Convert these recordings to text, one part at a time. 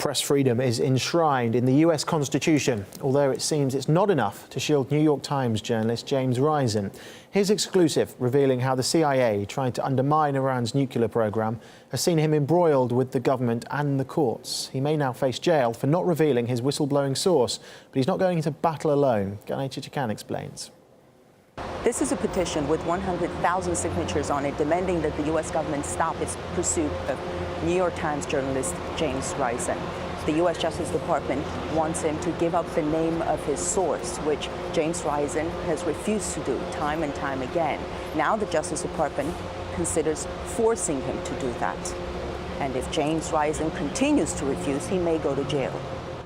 Press freedom is enshrined in the US Constitution, although it seems it's not enough to shield New York Times journalist James Risen. His exclusive revealing how the CIA, trying to undermine Iran's nuclear program, has seen him embroiled with the government and the courts. He may now face jail for not revealing his whistleblowing source, but he's not going into battle alone. Ganay Chichikan explains. This is a petition with 100,000 signatures on it demanding that the U.S. government stop its pursuit of New York Times journalist James Risen. The U.S. Justice Department wants him to give up the name of his source, which James Risen has refused to do time and time again. Now the Justice Department considers forcing him to do that. And if James Risen continues to refuse, he may go to jail.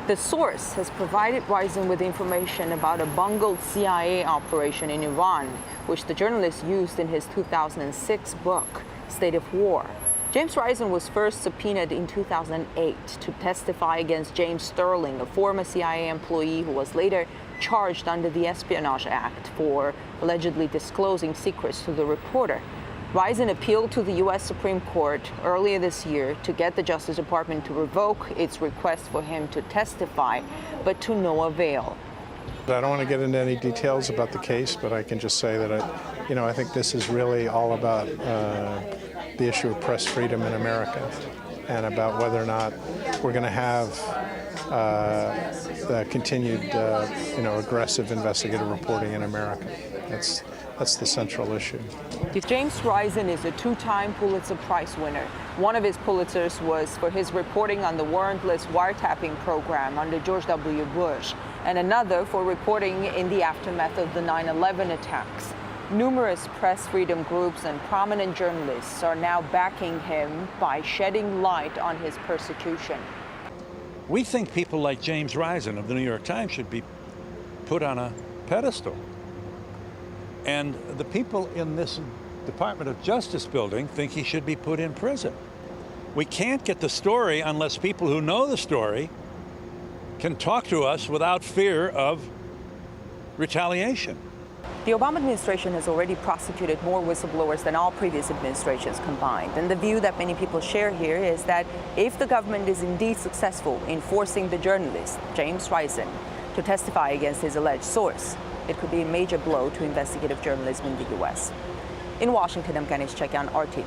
The source has provided Risen with information about a bungled CIA operation in Iran, which the journalist used in his 2006 book, State of War. James Risen was first subpoenaed in 2008 to testify against James Sterling, a former CIA employee who was later charged under the Espionage Act for allegedly disclosing secrets to the reporter. Risen appealed to the U.S. Supreme Court earlier this year to get the Justice Department to revoke its request for him to testify, but to no avail. I don't want to get into any details about the case, but I can just say that I think this is really all about the issue of press freedom in America and about whether or not we're going to have the continued aggressive investigative reporting in America. That's the central issue. James Risen is a two-time Pulitzer Prize winner. One of his Pulitzers was for his reporting on the warrantless wiretapping program under George W. Bush, and another for reporting in the aftermath of the 9/11 attacks. Numerous press freedom groups and prominent journalists are now backing him by shedding light on his persecution. We think people like James Risen of the New York Times should be put on a pedestal. And the people in this Department of Justice building think he should be put in prison. We can't get the story unless people who know the story can talk to us without fear of retaliation. The Obama administration has already prosecuted more whistleblowers than all previous administrations combined. And the view that many people share here is that if the government is indeed successful in forcing the journalist, James Risen, to testify against his alleged source, it could be a major blow to investigative journalism in the U.S. In Washington, I'm Ganay Chichikan, RT.